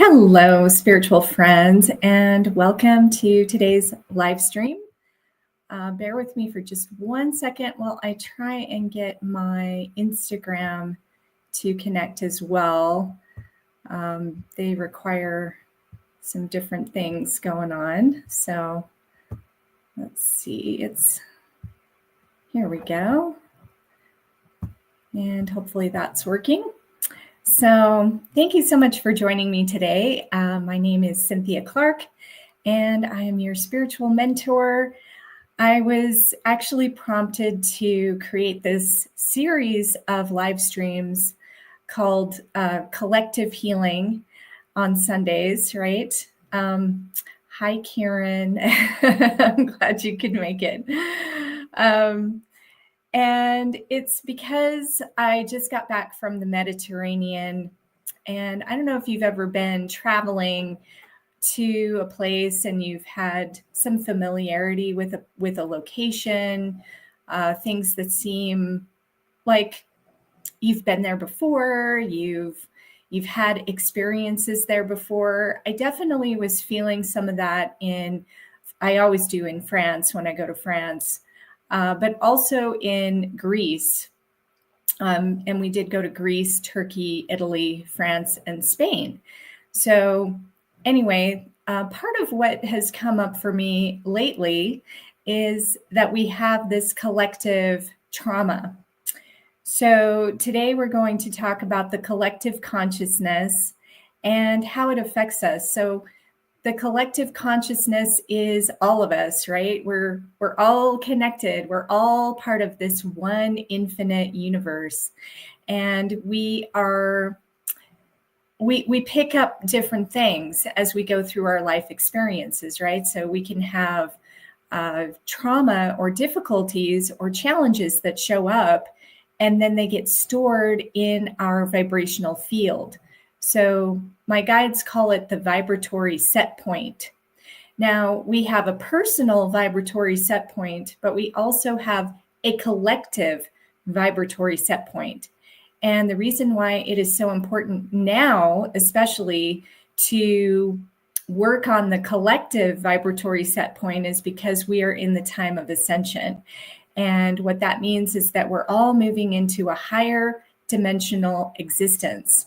Hello, spiritual friends, and welcome to today's live stream. Bear with me for just 1 second while I try and get my Instagram to connect as well. They require some different things going on. So let's see, here we go. And hopefully that's working. So thank you so much for joining me today. My name is Cynthia Clark, and I am your spiritual mentor. I was actually prompted to create this series of live streams called Collective Healing on Sundays, right? Hi, Karen. I'm glad you could make it. And it's because I just got back from the Mediterranean, and I don't know if you've ever been traveling to a place and you've had some familiarity with a location, things that seem like you've been there before, you've had experiences there before. I definitely was feeling some of that I always do in France when I go to France. But also in Greece. And we did go to Greece, Turkey, Italy, France, and Spain. So anyway, part of what has come up for me lately is that we have this collective trauma. So today we're going to talk about the collective consciousness and how it affects us. So the collective consciousness is all of us, right? We're all connected. We're all part of this one infinite universe. And we pick up different things as we go through our life experiences, right? So we can have trauma or difficulties or challenges that show up, and then they get stored in our vibrational field. So my guides call it the vibratory set point. Now, we have a personal vibratory set point, but we also have a collective vibratory set point. And the reason why it is so important now, especially to work on the collective vibratory set point, is because we are in the time of ascension. And what that means is that we're all moving into a higher dimensional existence.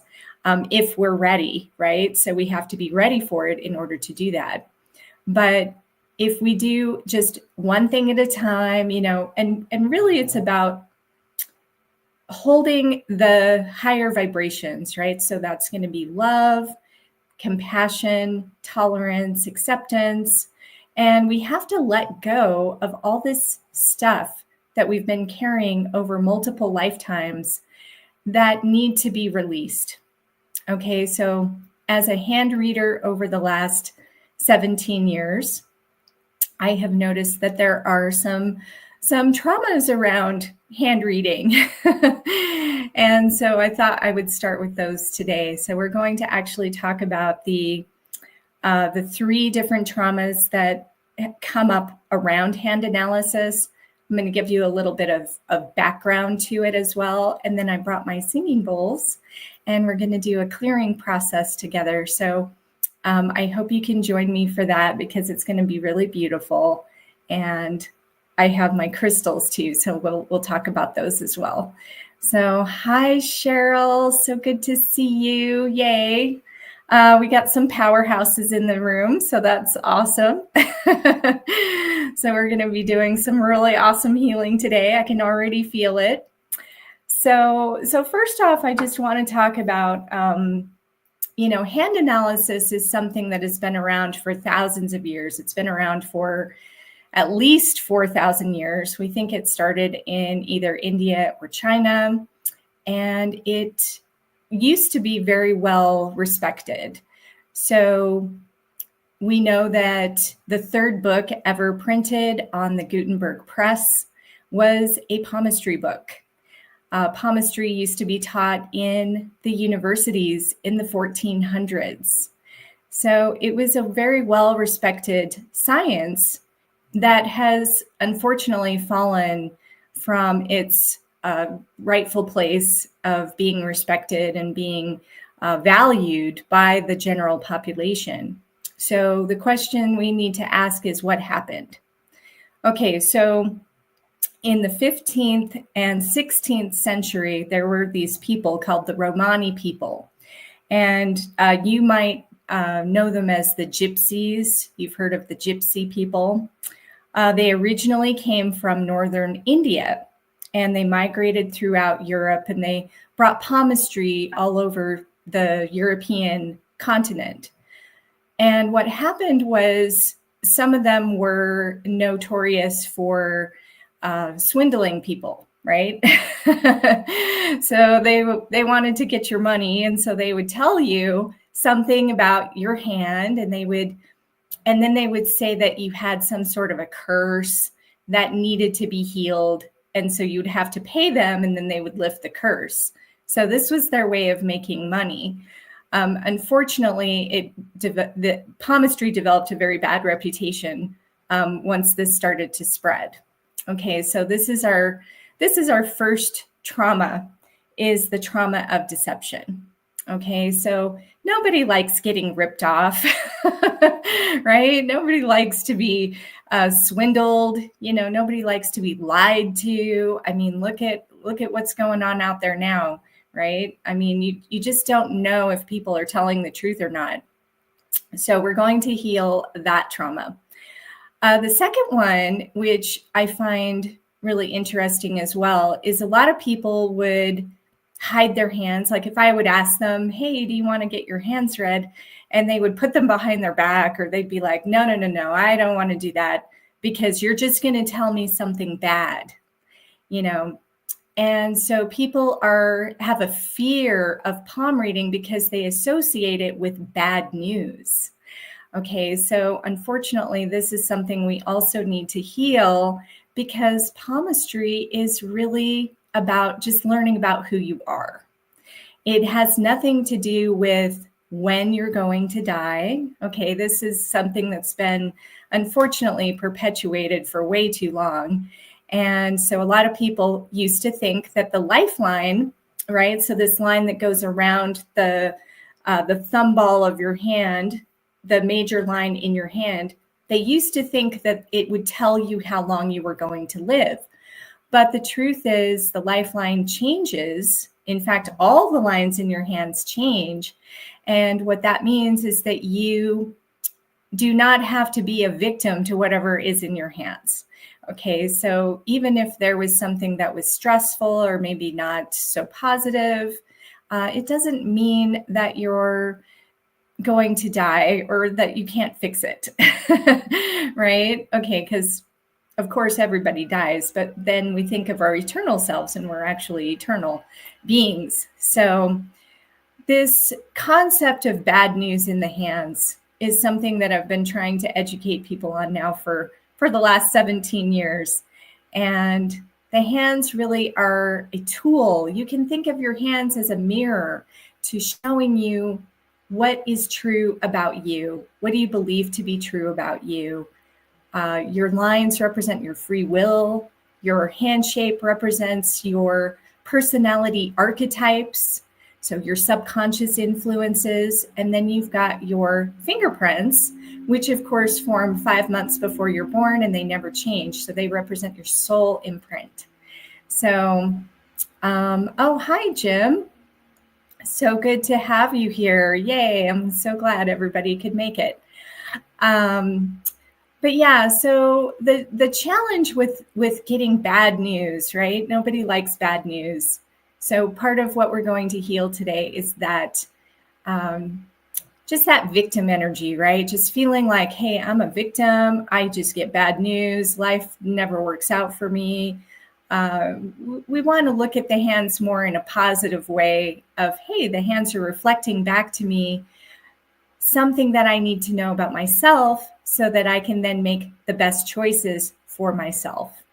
If we're ready, right? So we have to be ready for it in order to do that. But if we do just one thing at a time, and really it's about holding the higher vibrations, right? So that's going to be love, compassion, tolerance, acceptance. And we have to let go of all this stuff that we've been carrying over multiple lifetimes that need to be released. Okay, so as a hand reader over the last 17 years, I have noticed that there are some traumas around hand reading. And so I thought I would start with those today. So we're going to actually talk about the 3 different traumas that come up around hand analysis. I'm going to give you a little bit of background to it as well. And then I brought my singing bowls, and we're going to do a clearing process together. So I hope you can join me for that, because it's going to be really beautiful. And I have my crystals too, so we'll talk about those as well. So hi, Cheryl. So good to see you. Yay. We got some powerhouses in the room, so that's awesome. So we're going to be doing some really awesome healing today. I can already feel it. So first off, I just want to talk about, hand analysis is something that has been around for thousands of years. It's been around for at least 4,000 years. We think it started in either India or China, and it used to be very well respected. So we know that the 3rd book ever printed on the Gutenberg press was a palmistry book. Palmistry used to be taught in the universities in the 1400s. So it was a very well-respected science that has unfortunately fallen from its rightful place of being respected and being valued by the general population. So the question we need to ask is, what happened? Okay, so in the 15th and 16th century, there were these people called the Romani people. And you might know them as the gypsies. You've heard of the gypsy people. They originally came from northern India, and they migrated throughout Europe, and they brought palmistry all over the European continent. And what happened was some of them were notorious for swindling people, right? So they wanted to get your money, and so they would tell you something about your hand, and then they would say that you had some sort of a curse that needed to be healed, and so you'd have to pay them, and then they would lift the curse. So this was their way of making money. Unfortunately, the palmistry developed a very bad reputation once this started to spread. Okay, so this is our first trauma, is the trauma of deception. Okay, so nobody likes getting ripped off, right? Nobody likes to be swindled. Nobody likes to be lied to. I mean, look at what's going on out there now, right? I mean, you just don't know if people are telling the truth or not. So we're going to heal that trauma. The second one, which I find really interesting as well, is a lot of people would hide their hands. Like if I would ask them, hey, do you want to get your hands read? And they would put them behind their back, or they'd be like, no, I don't want to do that because you're just going to tell me something bad, And so people have a fear of palm reading because they associate it with bad news. Okay, so unfortunately, this is something we also need to heal, because palmistry is really about just learning about who you are. It has nothing to do with when you're going to die. Okay, this is something that's been unfortunately perpetuated for way too long. And so a lot of people used to think that the lifeline, right? So this line that goes around the thumb ball of your hand, the major line in your hand, they used to think that it would tell you how long you were going to live. But the truth is the lifeline changes. In fact, all the lines in your hands change. And what that means is that you do not have to be a victim to whatever is in your hands. Okay, so even if there was something that was stressful or maybe not so positive, it doesn't mean that you're going to die or that you can't fix it, right? Okay, because of course everybody dies, but then we think of our eternal selves and we're actually eternal beings. So this concept of bad news in the hands is something that I've been trying to educate people on now for the last 17 years. And the hands really are a tool. You can think of your hands as a mirror to showing you what is true about you. What do you believe to be true about you? Your lines represent your free will. Your hand shape represents your personality archetypes, so your subconscious influences. And then you've got your fingerprints, which of course form 5 months before you're born, and they never change. So they represent your soul imprint. So, oh, hi, Jim. So good to have you here. Yay, I'm so glad everybody could make it. But yeah, so the challenge with getting bad news, right? Nobody likes bad news. So part of what we're going to heal today is that just that victim energy, right? Just feeling like, hey, I'm a victim. I just get bad news. Life never works out for me. We want to look at the hands more in a positive way of, hey, the hands are reflecting back to me something that I need to know about myself so that I can then make the best choices for myself,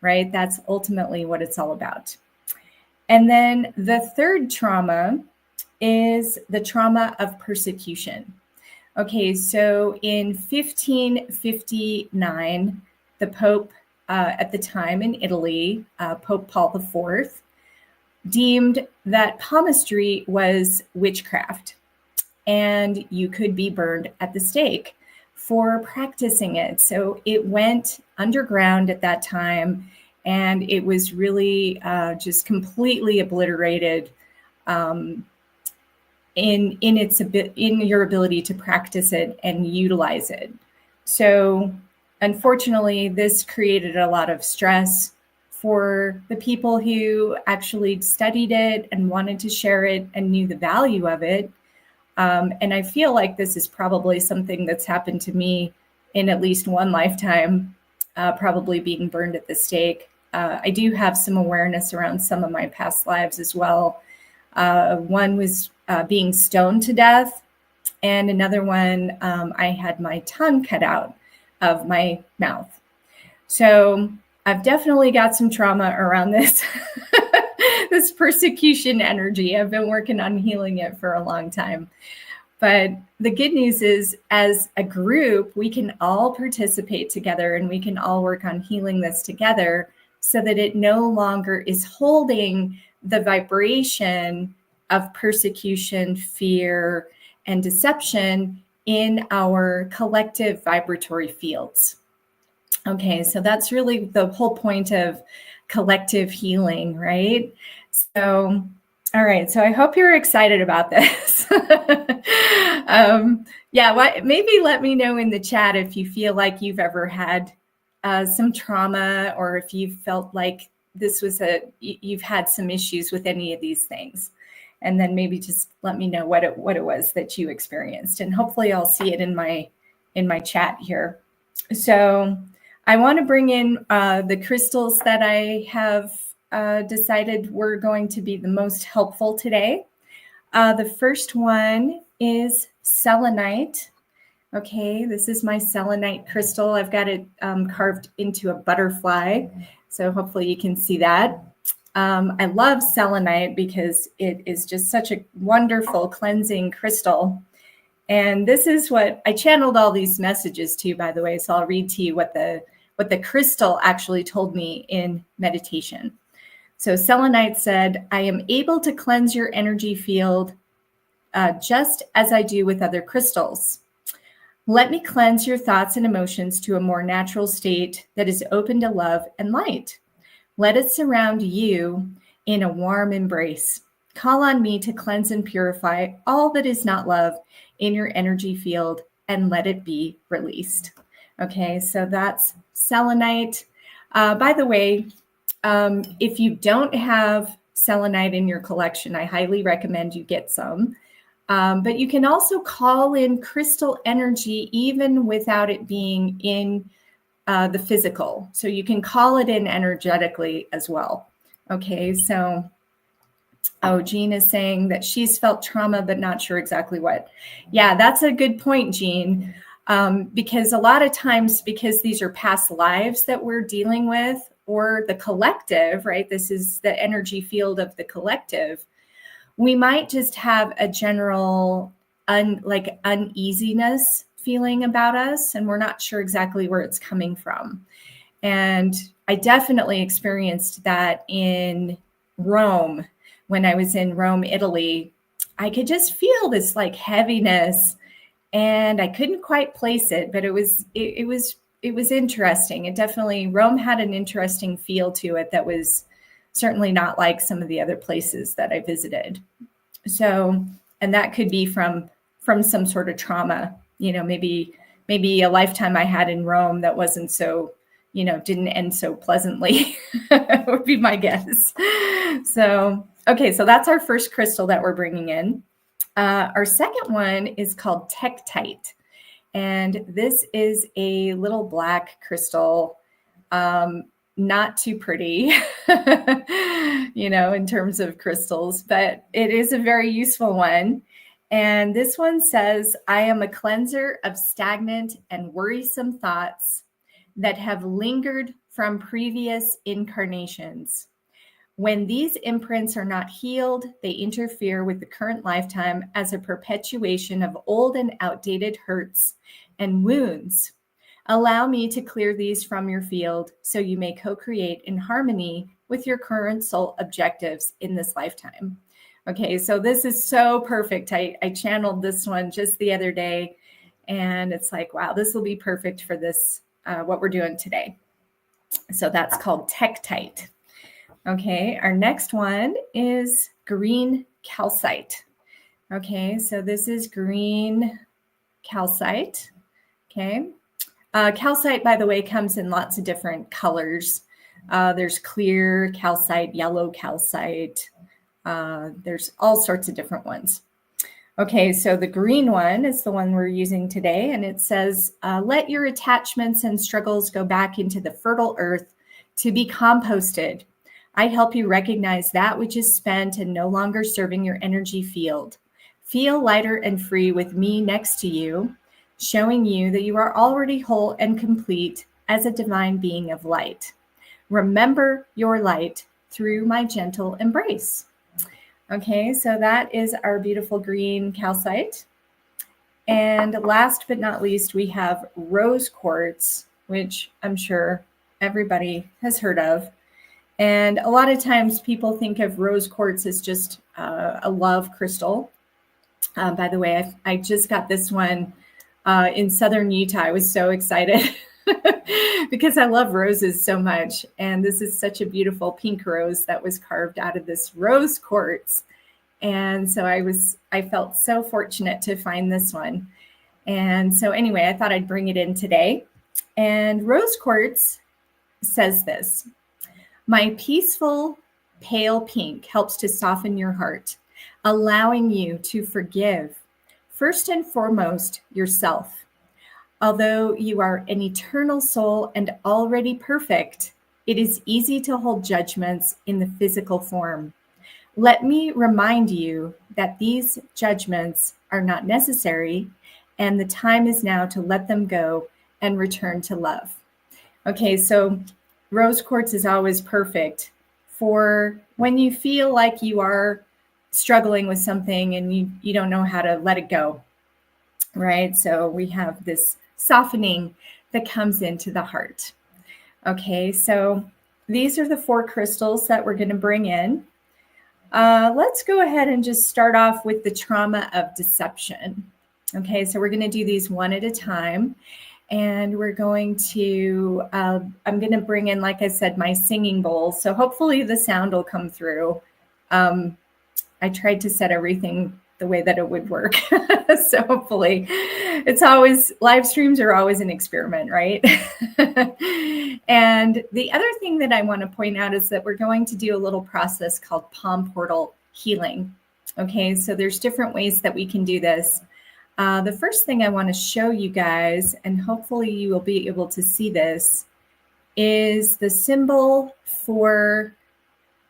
right? That's ultimately what it's all about. And then the third trauma is the trauma of persecution. Okay, so in 1559, the Pope at the time in Italy, Pope Paul IV, deemed that palmistry was witchcraft, and you could be burned at the stake for practicing it. So it went underground at that time, and it was really just completely obliterated in your ability to practice it and utilize it. So unfortunately, this created a lot of stress for the people who actually studied it and wanted to share it and knew the value of it. And I feel like this is probably something that's happened to me in at least one lifetime, probably being burned at the stake. I do have some awareness around some of my past lives as well. One was being stoned to death, and another one, I had my tongue cut out of my mouth. So I've definitely got some trauma around this, this persecution energy. I've been working on healing it for a long time. But the good news is, as a group, we can all participate together and we can all work on healing this together so that it no longer is holding the vibration of persecution, fear, and deception in our collective vibratory fields. Okay, so that's really the whole point of collective healing, right? So, all right, so I hope you're excited about this. Maybe let me know in the chat if you feel like you've ever had some trauma, or if you felt like this was you've had some issues with any of these things. And then maybe just let me know what it was that you experienced, and hopefully I'll see it in my chat here. So I want to bring in the crystals that I have decided were going to be the most helpful today. The first one is selenite. Okay, this is my selenite crystal. I've got it carved into a butterfly, so hopefully you can see that. I love selenite because it is just such a wonderful cleansing crystal. And this is what I channeled all these messages to, by the way, so I'll read to you what the crystal actually told me in meditation. So selenite said, I am able to cleanse your energy field just as I do with other crystals. Let me cleanse your thoughts and emotions to a more natural state that is open to love and light. Let it surround you in a warm embrace. Call on me to cleanse and purify all that is not love in your energy field, and let it be released. Okay, so that's selenite. By the way, if you don't have selenite in your collection, I highly recommend you get some. But you can also call in crystal energy even without it being in the physical. So you can call it in energetically as well. Okay, so, Jean is saying that she's felt trauma, but not sure exactly what. Yeah, that's a good point, Jean. Because a lot of times, because these are past lives that we're dealing with, or the collective, right? This is the energy field of the collective. We might just have a general uneasiness feeling about us, and we're not sure exactly where it's coming from. And I definitely experienced that in Rome. When I was in Rome, Italy, I could just feel this like heaviness, and I couldn't quite place it, but it was interesting. Rome had an interesting feel to it that was certainly not like some of the other places that I visited. So, and that could be from some sort of trauma, maybe a lifetime I had in Rome that wasn't so, didn't end so pleasantly, would be my guess. So, okay, so that's our first crystal that we're bringing in. Our second one is called Tektite. And this is a little black crystal, not too pretty, in terms of crystals, but it is a very useful one. And this one says, I am a cleanser of stagnant and worrisome thoughts that have lingered from previous incarnations. When these imprints are not healed, they interfere with the current lifetime as a perpetuation of old and outdated hurts and wounds. Allow me to clear these from your field so you may co-create in harmony with your current soul objectives in this lifetime. Okay, so this is so perfect. I channeled this one just the other day, and it's like, wow, this will be perfect for this, what we're doing today. So that's called Tektite. Okay, our next one is green calcite. Okay, so this is green calcite. Okay, calcite, by the way, comes in lots of different colors. There's clear calcite, yellow calcite. There's all sorts of different ones. Okay, so the green one is the one we're using today, and it says, let your attachments and struggles go back into the fertile earth to be composted. I help you recognize that which is spent and no longer serving your energy field. Feel lighter and free with me next to you, showing you that you are already whole and complete as a divine being of light. Remember your light through my gentle embrace. Okay, so that is our beautiful green calcite. And last but not least, we have rose quartz, which I'm sure everybody has heard of. And a lot of times people think of rose quartz as just a love crystal. By the way, I just got this one in southern Utah. I was so excited because I love roses so much. And this is such a beautiful pink rose that was carved out of this rose quartz. And so I felt so fortunate to find this one. And so anyway, I thought I'd bring it in today. And rose quartz says this: my peaceful, pale pink helps to soften your heart, allowing you to forgive, first and foremost, yourself. Although you are an eternal soul and already perfect, it is easy to hold judgments in the physical form. Let me remind you that these judgments are not necessary, and the time is now to let them go and return to love. Okay, so rose quartz is always perfect for when you feel like you are struggling with something and you don't know how to let it go, right? So we have this softening that comes into the heart. Okay, so these are the 4 crystals that we're going to bring in. Let's go ahead and just start off with the trauma of deception. Okay, so we're going to do these one at a time. And we're going to, I'm going to bring in, like I said, my singing bowl. So hopefully the sound will come through. I tried to set everything the way that it would work. So hopefully it's always, live streams are always an experiment, right? And the other thing that I want to point out is that we're going to do a little process called palm portal healing. Okay, so there's different ways that we can do this. The first thing I want to show you guys, and hopefully you will be able to see this, is the symbol for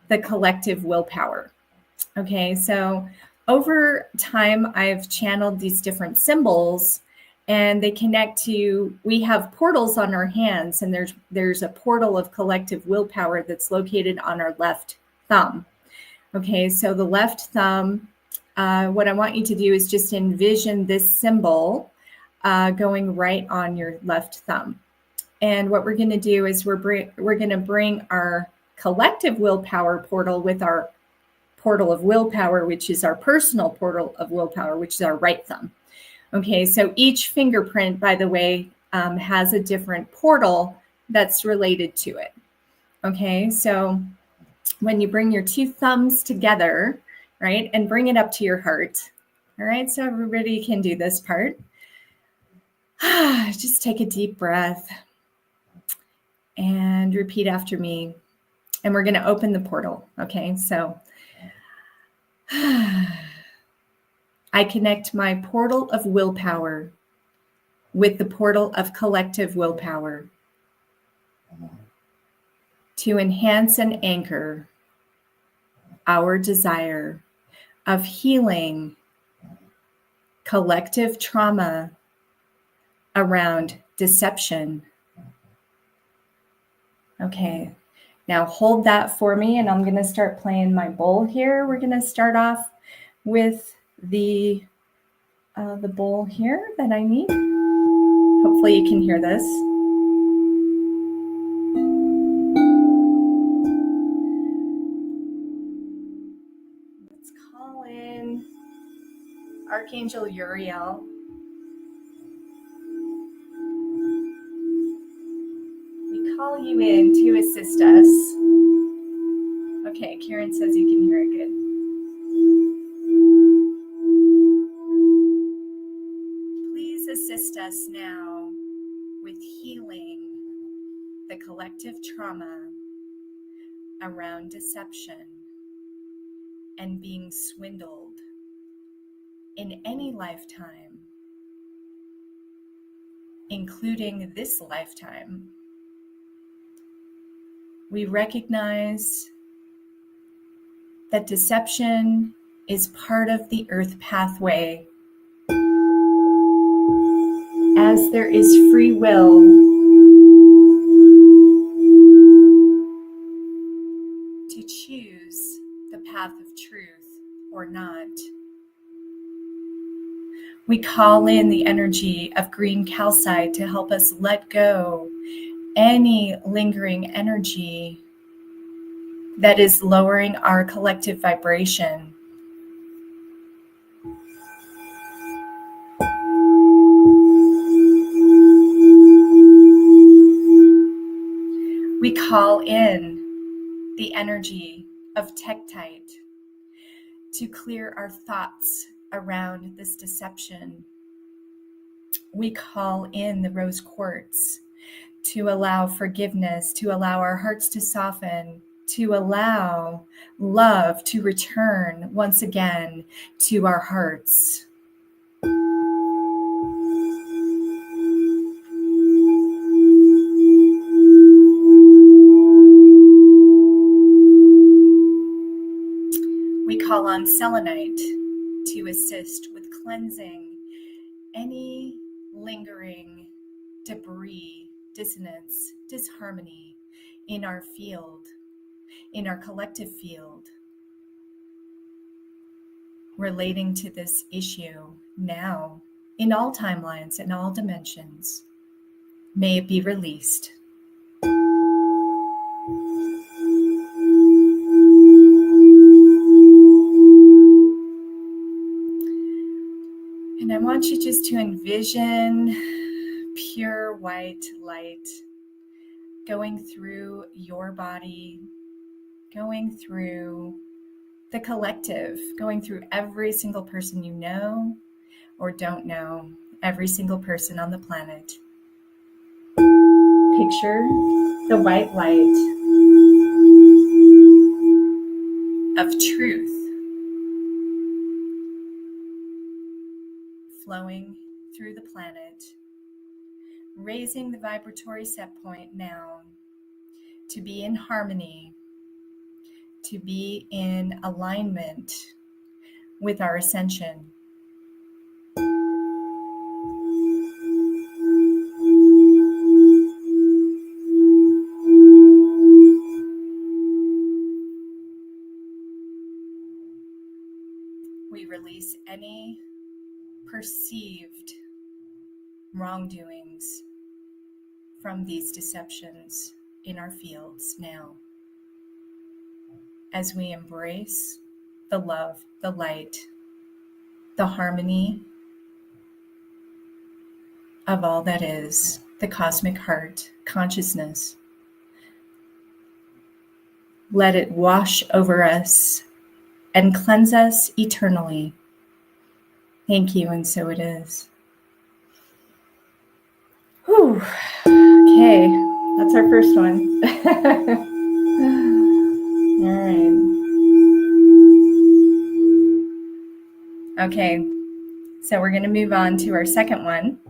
the collective willpower. Okay, so over time, I've channeled these different symbols, and they connect to, we have portals on our hands, and there's a portal of collective willpower that's located on our left thumb. Okay, so the left thumb, what I want you to do is just envision this symbol going right on your left thumb. And what we're going to do is we're going to bring our collective willpower portal with our portal of willpower, which is our personal portal of willpower, which is our right thumb. Okay, so each fingerprint, by the way, has a different portal that's related to it. Okay, so when you bring your 2 thumbs together, right, and bring it up to your heart. All right, so everybody can do this part. Just take a deep breath and repeat after me. And we're going to open the portal. Okay, so I connect my portal of willpower with the portal of collective willpower to enhance and anchor our desire of healing collective trauma around deception. Okay, now hold that for me, and I'm going to start playing my bowl here. We're going to start off with the bowl here that I need. Hopefully you can hear this. Archangel Uriel, we call you in to assist us. Okay, Karen says you can hear it good. Please assist us now with healing the collective trauma around deception and being swindled in any lifetime, including this lifetime. We recognize that deception is part of the earth pathway, as there is free will to choose the path of truth or not. We call in the energy of green calcite to help us let go any lingering energy that is lowering our collective vibration. We call in the energy of tektite to clear our thoughts around this deception. We call in the rose quartz to allow forgiveness, to allow our hearts to soften, to allow love to return once again to our hearts. We call on selenite to assist with cleansing any lingering debris, dissonance, disharmony in our field, in our collective field, relating to this issue now, in all timelines and all dimensions. May it be released. And I want you just to envision pure white light going through your body, going through the collective, going through every single person you know or don't know, every single person on the planet. Picture the white light of truth flowing through the planet, raising the vibratory set point now to be in harmony, to be in alignment with our ascension. We release any perceived wrongdoings from these deceptions in our fields now, as we embrace the love, the light, the harmony of all that is, the cosmic heart, consciousness. Let it wash over us and cleanse us eternally. Thank you, and so it is. Whew. Okay, that's our first one. All right. Okay, so we're going to move on to our second one,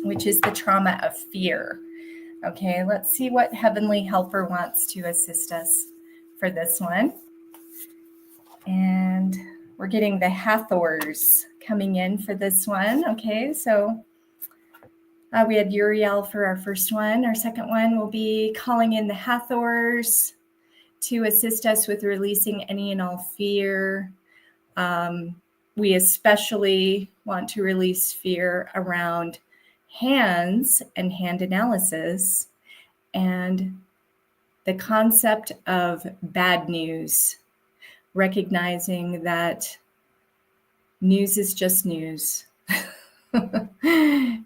which is the trauma of fear. Okay, let's see what Heavenly Helper wants to assist us for this one. And we're getting the Hathors coming in for this one. Okay, so we had Uriel for our first one. Our second one will be calling in the Hathors to assist us with releasing any and all fear. We especially want to release fear around hands and hand analysis and the concept of bad news, recognizing that News is just news.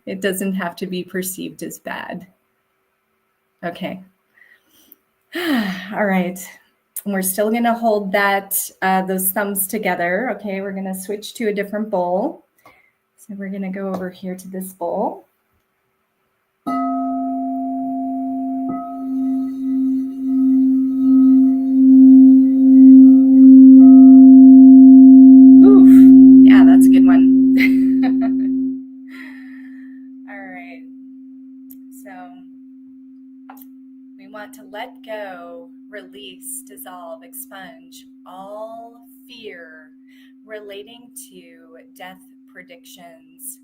It doesn't have to be perceived as bad. Okay. All right. We're still going to hold those thumbs together. Okay, we're going to switch to a different bowl. So we're going to go over here to this bowl. Oof. Yeah, that's a good one. All right. So we want to let go, release, dissolve, expunge all fear relating to death predictions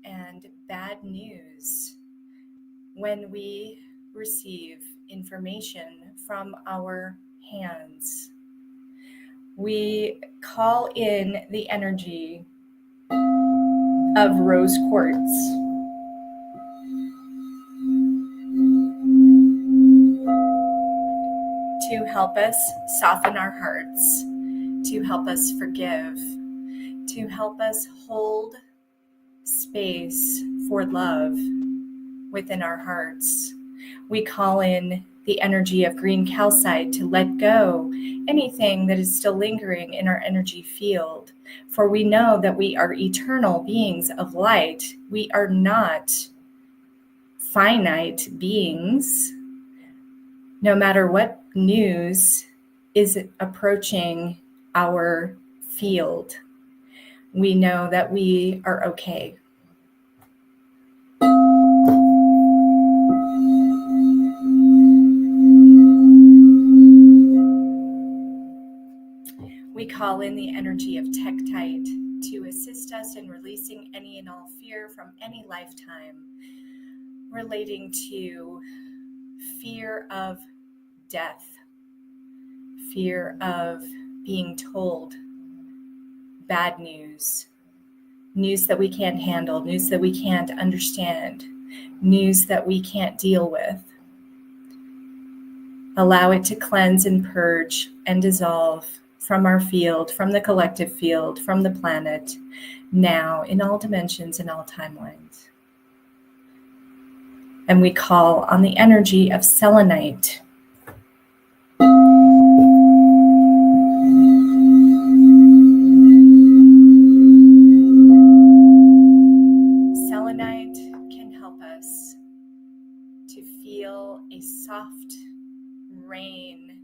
and bad news when we receive information from our hands. We call in the energy of rose quartz to help us soften our hearts, to help us forgive, to help us hold space for love within our hearts. We call in the energy of green calcite to let go anything that is still lingering in our energy field. For we know that we are eternal beings of light. We are not finite beings. No matter what news is approaching our field, we know that we are okay. We call in the energy of tektite to assist us in releasing any and all fear from any lifetime relating to fear of death, fear of being told bad news, news that we can't handle, news that we can't understand, news that we can't deal with. Allow it to cleanse and purge and dissolve from our field, from the collective field, from the planet, now in all dimensions and all timelines. And we call on the energy of selenite. Selenite can help us to feel a soft rain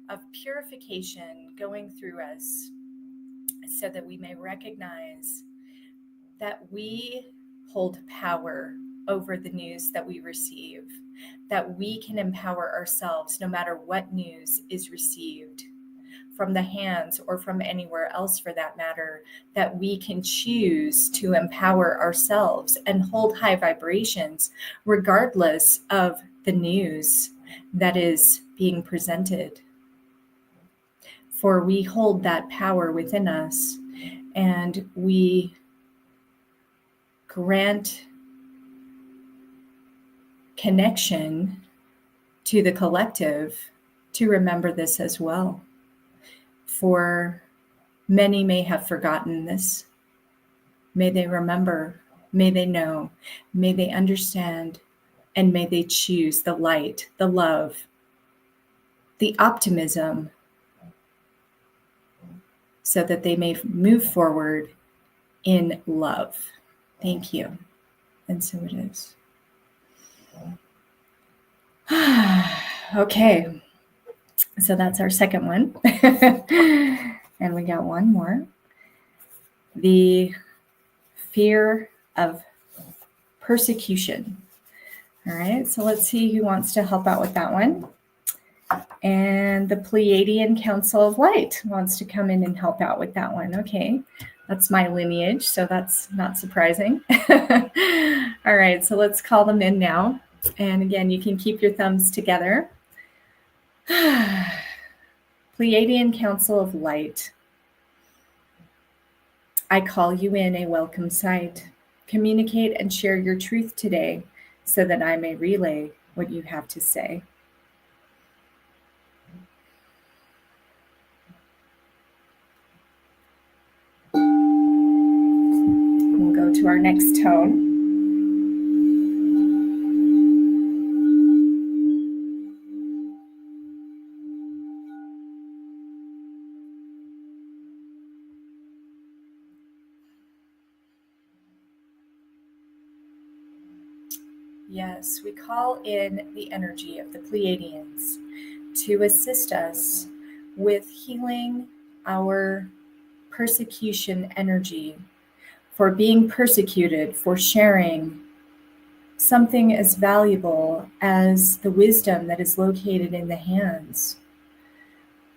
of purification going through us so that we may recognize that we hold power over the news that we receive, that we can empower ourselves no matter what news is received from the hands or from anywhere else for that matter, that we can choose to empower ourselves and hold high vibrations regardless of the news that is being presented. For we hold that power within us, and we grant connection to the collective to remember this as well. For many may have forgotten this. May they remember, may they know, may they understand, and may they choose the light, the love, the optimism, so that they may move forward in love. Thank you. And so it is. Okay. So that's our second one. And we got one more. The fear of persecution. All right. So let's see who wants to help out with that one. And the Pleiadian Council of Light wants to come in and help out with that one. Okay. That's my lineage, so that's not surprising. All right. So let's call them in now. And again, you can keep your thumbs together. Pleiadian Council of Light, I call you in a welcome sight. Communicate and share your truth today so that I may relay what you have to say. to our next tone. Yes, we call in the energy of the Pleiadians to assist us with healing our persecution energy, for being persecuted, for sharing something as valuable as the wisdom that is located in the hands.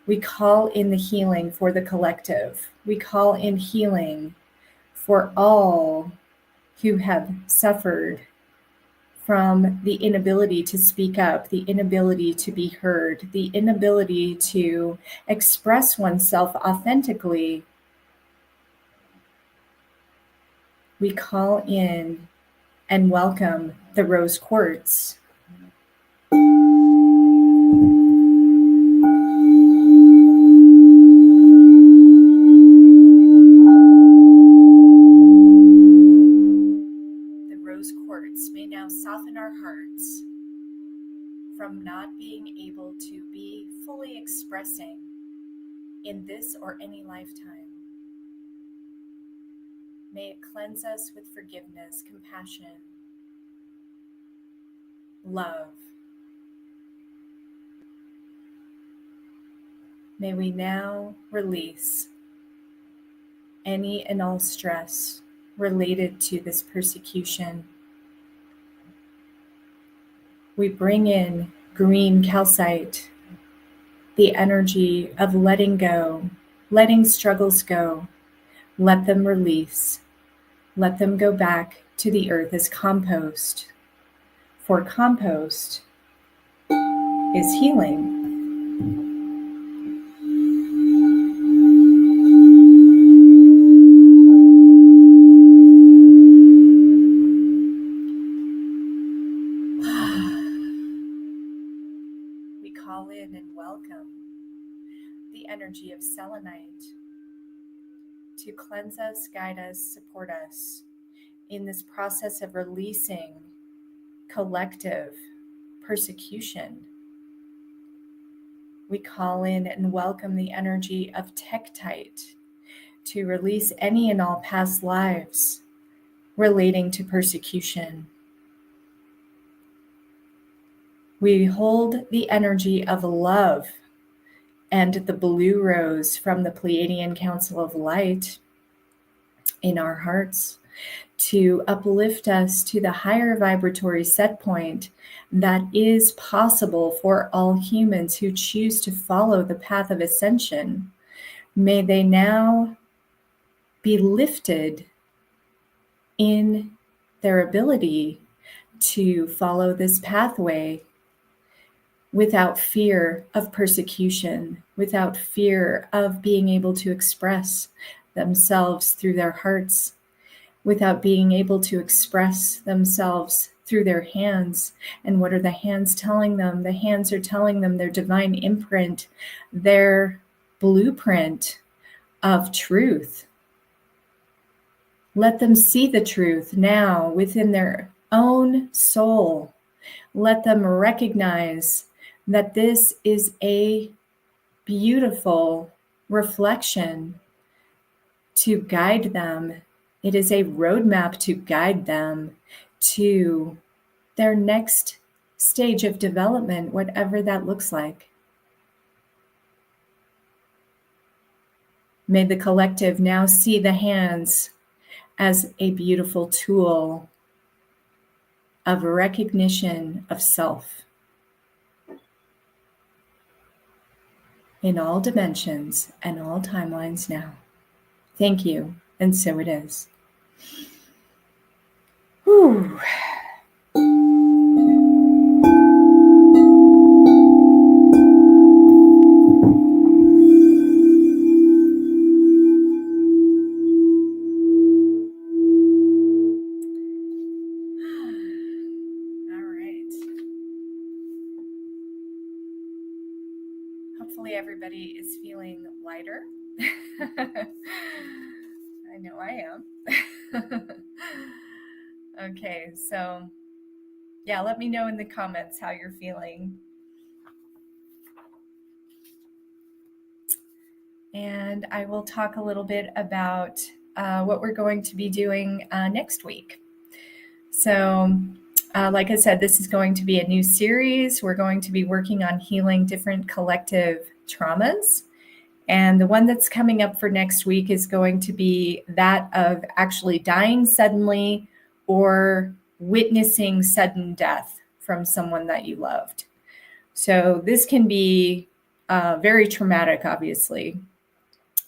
We call in the healing for the collective. We call in healing for all who have suffered from the inability to speak up, the inability to be heard, the inability to express oneself authentically. We call in and welcome the rose quartz. The rose quartz may now soften our hearts from not being able to be fully expressing in this or any lifetime. May it cleanse us with forgiveness, compassion, love. May we now release any and all stress related to this persecution. We bring in green calcite, the energy of letting go, letting struggles go. Let them release. Let them go back to the earth as compost. For compost is healing. We call in and welcome the energy of selenite to cleanse us, guide us, support us in this process of releasing collective persecution. We call in and welcome the energy of tektite to release any and all past lives relating to persecution. We hold the energy of love and the blue rose from the Pleiadian Council of Light in our hearts to uplift us to the higher vibratory set point that is possible for all humans who choose to follow the path of ascension. May they now be lifted in their ability to follow this pathway without fear of persecution, without fear of being able to express themselves through their hearts, without being able to express themselves through their hands. And what are the hands telling them? The hands are telling them their divine imprint, their blueprint of truth. Let them see the truth now within their own soul. Let them recognize that this is a beautiful reflection to guide them. It is a roadmap to guide them to their next stage of development, whatever that looks like. May the collective now see the hands as a beautiful tool of recognition of self in all dimensions and all timelines now. Thank you, and so it is. Whew. Hopefully everybody is feeling lighter. I know I am. Okay, so yeah, let me know in the comments how you're feeling. And I will talk a little bit about what we're going to be doing next week. So, like I said, this is going to be a new series. We're going to be working on healing different collective traumas. And the one that's coming up for next week is going to be that of actually dying suddenly or witnessing sudden death from someone that you loved. So this can be very traumatic, obviously,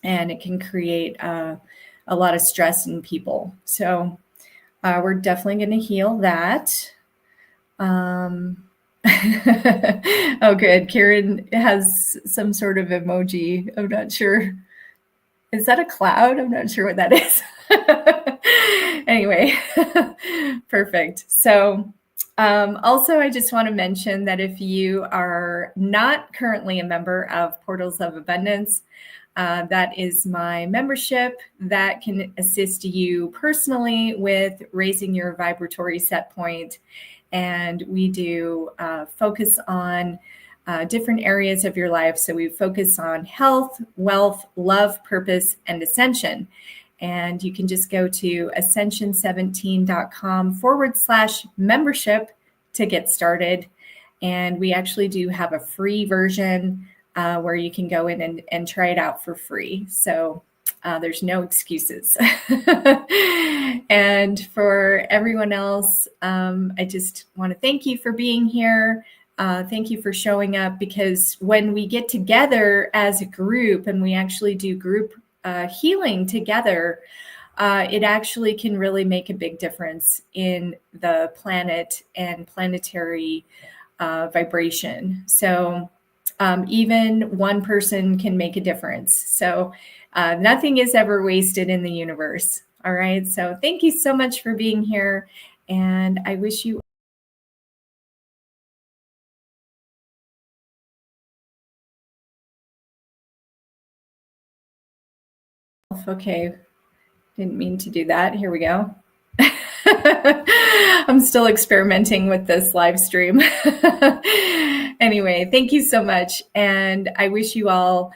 and it can create a lot of stress in people. So we're definitely going to heal that. Oh, good. Karen has some sort of emoji. I'm not sure. Is that a cloud? I'm not sure what that is. Anyway, perfect. So also, I just want to mention that if you are not currently a member of Portals of Abundance, that is my membership that can assist you personally with raising your vibratory set point. And we do focus on different areas of your life. So we focus on health, wealth, love, purpose, and ascension. And you can just go to ascension17.com/membership to get started. And we actually do have a free version where you can go in and try it out for free. So there's no excuses. And for everyone else, I just want to thank you for being here. Thank you for showing up, because when we get together as a group and we actually do group healing together, it actually can really make a big difference in the planet and planetary vibration. So even one person can make a difference. So nothing is ever wasted in the universe. All right. So thank you so much for being here. And I wish you okay. Didn't mean to do that. Here we go. I'm still experimenting with this live stream. Anyway, thank you so much. And I wish you all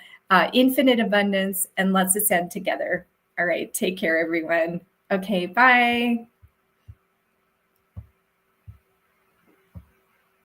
infinite abundance, and let's ascend together. All right. Take care, everyone. Okay. Bye.